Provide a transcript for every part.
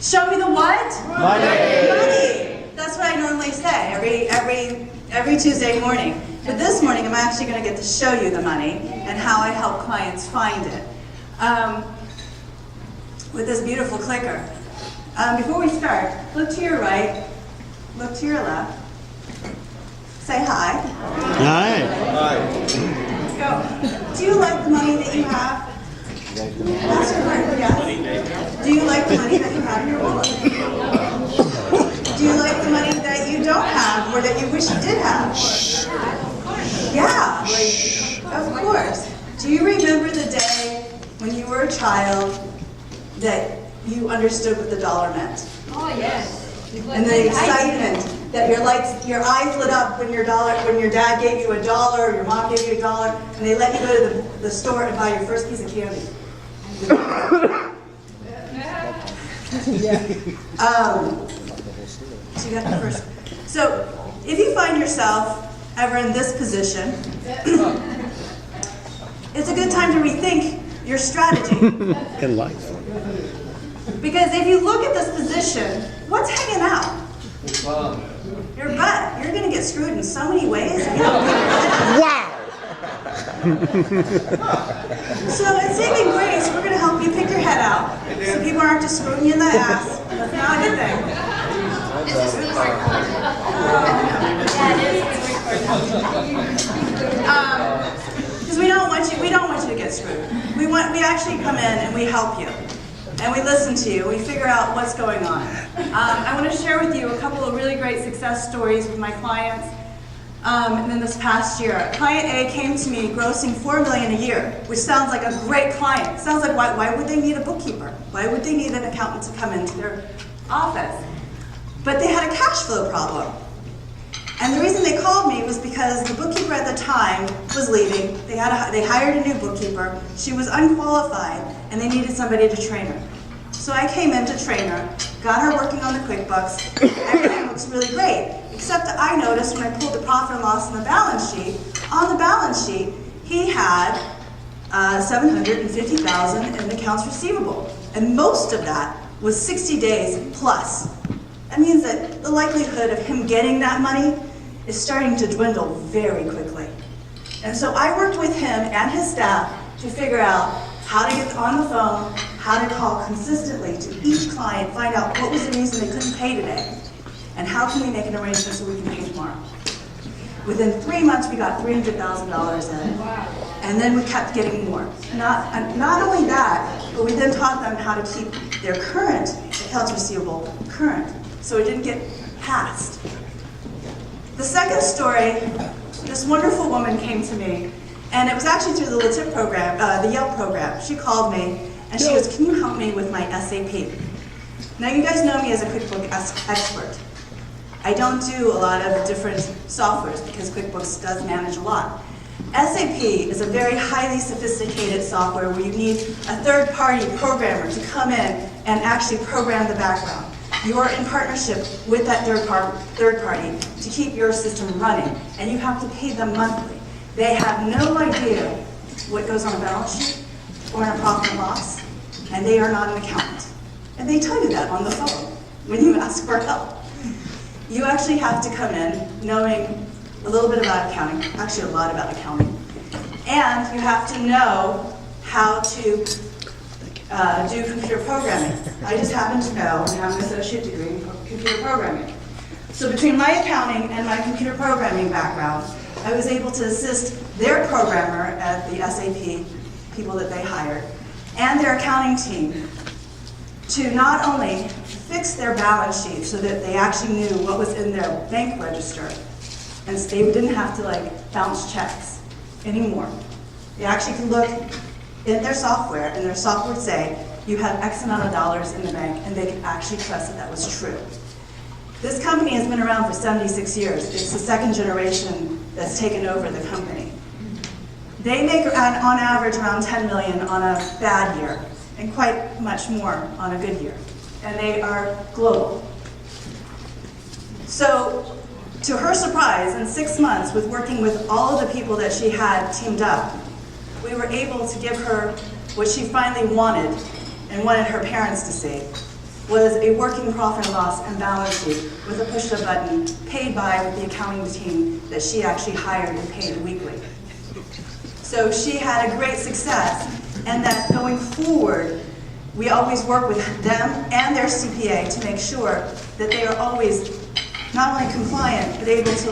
Show me the what? Money. Money. That's what I normally say every Tuesday morning. But this morning, I'm actually going to get to show you the money and how I help clients find it with this beautiful clicker. Before we start, look to your right, look to your left, say hi. Hi. Let's go. Do you like the money that you have? That's your heart, yes. Do you like the money that you have in your wallet? Do you like the money that you don't have or that you wish you did have? Yeah, of course. Do you remember the day when you were a child that you understood what the dollar meant? Oh, yes. And the excitement that your eyes lit up when your dad gave you $1 or your mom gave you $1 and they let you go to the store and buy your first piece of candy. So you got the first. So if you find yourself ever in this position, it's a good time to rethink your strategy. In life. Because if you look at this position, what's hanging out? Your butt. You're going to get screwed in so many ways. Wow! So at Saving Grace, we're going to help you pick your head out so people aren't just screwing you in the ass. That's not a good thing. Is this being recorded? Yeah, it is being recorded. Because we don't want you to get screwed. We actually come in and we help you. And we listen to you, we figure out what's going on. I want to share with you a couple of really great success stories with my clients. And then this past year, client A came to me grossing $4 million a year, which sounds like a great client. Sounds like why would they need a bookkeeper? Why would they need an accountant to come into their office? But they had a cash flow problem. And the reason they called me was because the bookkeeper at the time was leaving. They hired a new bookkeeper. She was unqualified, and they needed somebody to train her. So I came in to train her, got her working on the QuickBooks. Everything looks really great, except that I noticed when I pulled the profit and loss on the balance sheet, he had $750,000 in accounts receivable, and most of that was 60 days plus. That means that the likelihood of him getting that money is starting to dwindle very quickly. And so I worked with him and his staff to figure out how to get on the phone, how to call consistently to each client, find out what was the reason they couldn't pay today, and how can we make an arrangement so we can pay tomorrow. Within 3 months, we got $300,000 in, and then we kept getting more. Not only that, but we then taught them how to keep their current accounts receivable current, so it didn't get passed. The second story, this wonderful woman came to me, and it was actually through the LeTip program, the Yelp program. She called me, and she goes, "Can you help me with my SAP?" Now, you guys know me as a QuickBooks expert. I don't do a lot of different softwares because QuickBooks does manage a lot. SAP is a very highly sophisticated software where you need a third-party programmer to come in and actually program the background. You are in partnership with that third party to keep your system running, and you have to pay them monthly. They have no idea what goes on a balance sheet or in a profit and loss, and they are not an accountant. And they tell you that on the phone when you ask for help. You actually have to come in knowing a little bit about accounting, actually a lot about accounting, and you have to know how to do computer programming. I just happen to know and have an associate degree in computer programming. So between my accounting and my computer programming background, I was able to assist their programmer at the SAP, people that they hired, and their accounting team to not only fix their balance sheet so that they actually knew what was in their bank register, and they didn't have to bounce checks anymore. They actually could look in their software, and their software would say, you have X amount of dollars in the bank, and they could actually trust that that was true. This company has been around for 76 years. It's the second generation that's taken over the company. They make on average around $10 million on a bad year, and quite much more on a good year. And they are global. So, to her surprise, in 6 months, with working with all of the people that she had teamed up, we were able to give her what she finally wanted and wanted her parents to see. was a working profit and loss and balance sheet with a push of a button, paid by the accounting team that she actually hired and paid weekly. So she had a great success, and that going forward, we always work with them and their CPA to make sure that they are always not only compliant, but able to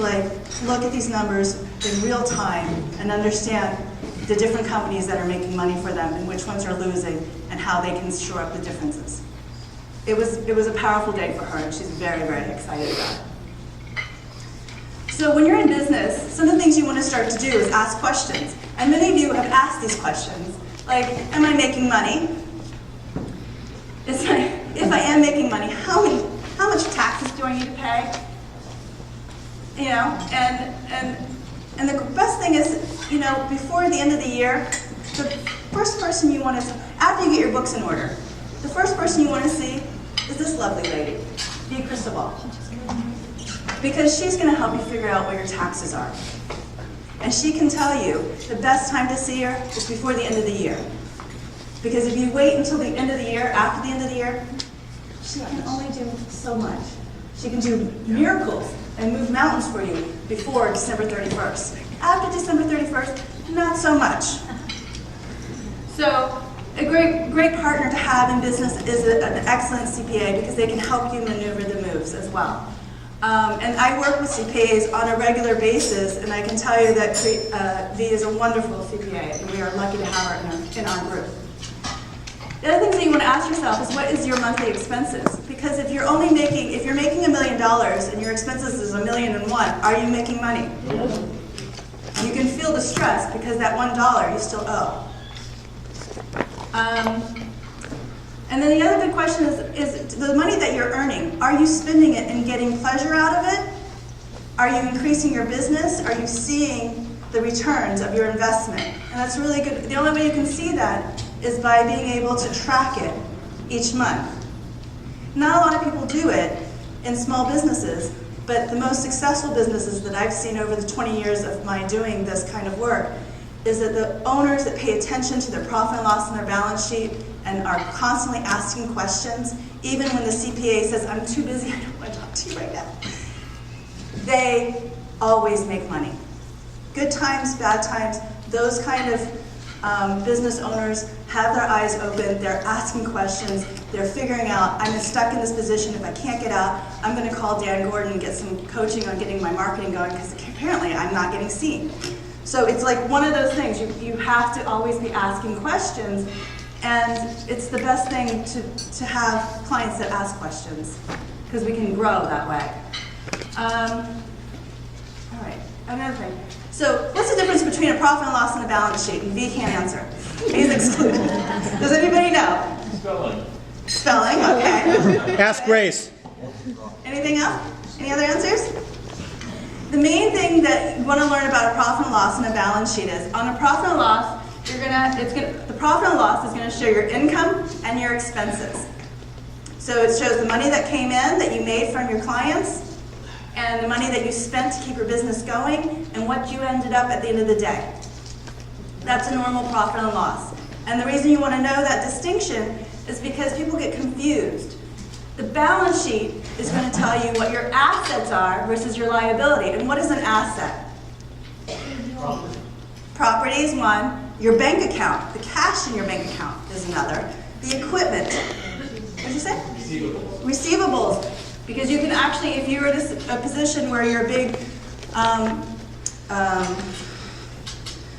look at these numbers in real time and understand the different companies that are making money for them and which ones are losing and how they can shore up the differences. It was a powerful day for her, and she's very, very excited about it. So when you're in business, some of the things you want to start to do is ask questions. And many of you have asked these questions, like, am I making money? If I am making money, how much taxes do I need to pay? You know, and the best thing is, you know, before the end of the year, the first person you want to, after you get your books in order, the first person you want to see is this lovely lady, Bea Cristobal. Because she's going to help you figure out what your taxes are. And she can tell you the best time to see her is before the end of the year. Because if you wait until the end of the year, after the end of the year, she can only do so much. She can do miracles and move mountains for you before December 31st. After December 31st, not so much. So a great partner to have in business is an excellent CPA because they can help you maneuver the moves as well. And I work with CPAs on a regular basis, and I can tell you that V is a wonderful CPA, and we are lucky to have her in our group. The other things that you want to ask yourself is, what is your monthly expenses? Because if you're making $1 million and your expenses is $1.001 million, are you making money? You can feel the stress because that $1 you still owe. And then the other big question is the money that you're earning, are you spending it and getting pleasure out of it? Are you increasing your business? Are you seeing the returns of your investment? And that's really good. The only way you can see that is by being able to track it each month. Not a lot of people do it in small businesses, but the most successful businesses that I've seen over the 20 years of my doing this kind of work is that the owners that pay attention to their profit and loss and their balance sheet and are constantly asking questions, even when the CPA says, I'm too busy, I don't want to talk to you right now, they always make money. Good times, bad times, those kind of business owners have their eyes open, they're asking questions, they're figuring out, I'm stuck in this position, if I can't get out, I'm going to call Dan Gordon and get some coaching on getting my marketing going because apparently I'm not getting seen. So it's like one of those things, you have to always be asking questions, and it's the best thing to have clients that ask questions because we can grow that way. All right, another thing. So what's the difference between a profit and loss and a balance sheet? And V can't answer. He's excluded. Does anybody know? Spelling. Spelling, okay. Ask Grace. Anything else? Any other answers? The main thing that you want to learn about a profit and loss and a balance sheet is, on a profit and loss, the profit and loss is going to show your income and your expenses. So it shows the money that came in that you made from your clients, and the money that you spent to keep your business going, and what you ended up at the end of the day. That's a normal profit and loss. And the reason you want to know that distinction is because people get confused. The balance sheet is going to tell you what your assets are versus your liability. And what is an asset? Property is one. Your bank account, the cash in your bank account is another. The equipment. What did you say? Receivables. Receivables. Because you can actually, if you're in a position where you're a big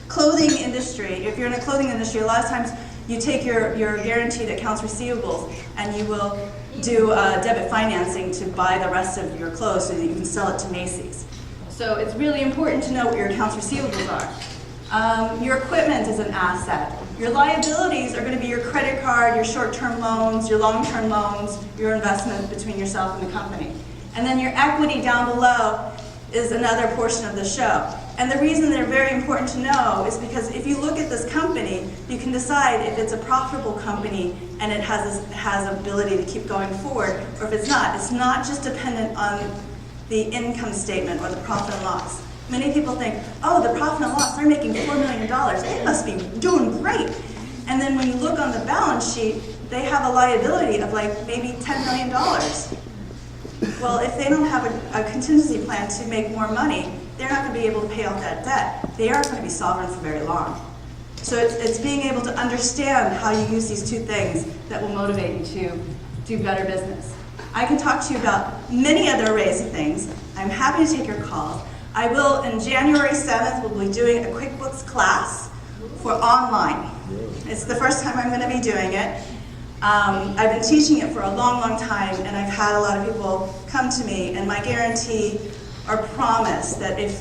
clothing industry, if you're in a clothing industry, a lot of times you take your guaranteed accounts receivables and you will do debit financing to buy the rest of your clothes so that you can sell it to Macy's. So it's really important to know what your accounts receivables are. Your equipment is an asset. Your liabilities are going to be your credit card, your short-term loans, your long-term loans, your investment between yourself and the company. And then your equity down below is another portion of the show. And the reason they're very important to know is because if you look at this company, you can decide if it's a profitable company and it has ability to keep going forward, or if it's not. It's not just dependent on the income statement or the profit and loss. Many people think, oh, the profit and loss, they're making $4 million. They must be doing great. And then when you look on the balance sheet, they have a liability of like maybe $10 million. Well, if they don't have a contingency plan to make more money, they're not going to be able to pay off that debt. They aren't going to be sovereign for very long. So it's being able to understand how you use these two things that will motivate you to do better business. I can talk to you about many other arrays of things. I'm happy to take your calls. I will, in January 7th, we'll be doing a QuickBooks class for online. It's the first time I'm going to be doing it. I've been teaching it for a long, long time, and I've had a lot of people come to me, and my guarantee or promise that if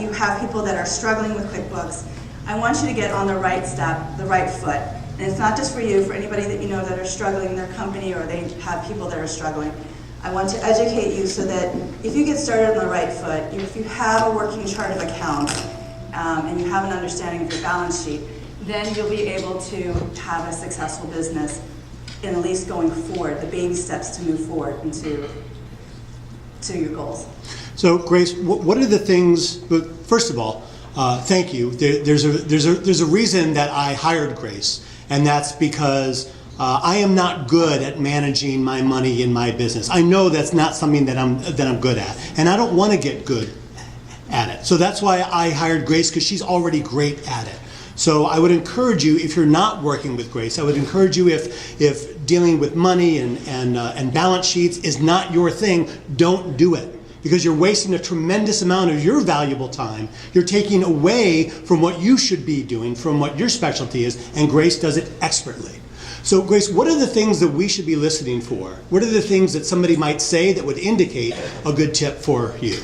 you have people that are struggling with QuickBooks, I want you to get on the right step, the right foot. And it's not just for you, for anybody that you know that are struggling in their company or they have people that are struggling. I want to educate you so that if you get started on the right foot, if you have a working chart of accounts and you have an understanding of your balance sheet, then you'll be able to have a successful business in at least going forward, the baby steps to move forward into your goals. So, Grace, what are the things? First of all, thank you. There's a reason that I hired Grace, and that's because I am not good at managing my money in my business. I know that's not something that I'm good at, and I don't want to get good at it. So that's why I hired Grace, because she's already great at it. So I would encourage you, if you're not working with Grace, I would encourage you, if dealing with money and balance sheets is not your thing, don't do it. Because you're wasting a tremendous amount of your valuable time. You're taking away from what you should be doing, from what your specialty is, and Grace does it expertly. So Grace, what are the things that we should be listening for? What are the things that somebody might say that would indicate a good tip for you?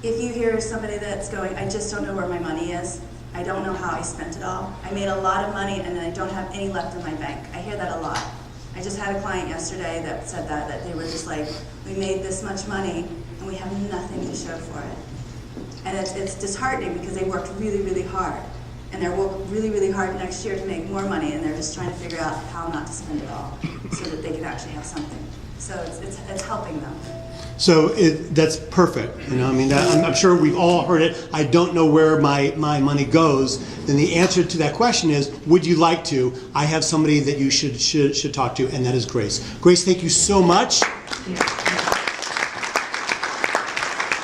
If you hear somebody that's going, I just don't know where my money is, I don't know how I spent it all, I made a lot of money and I don't have any left in my bank. I hear that a lot. I just had a client yesterday that said that they were just like, we made this much money and we have nothing to show for it. And it's disheartening because they worked really, really hard. And they're working really, really hard next year to make more money, and they're just trying to figure out how not to spend it all so that they can actually have something. So it's helping them. So that's perfect. You know, I mean, I'm sure we've all heard it. I don't know where my money goes. Then the answer to that question is, would you like to? I have somebody that you should talk to, and that is Grace. Grace, thank you so much. Yeah.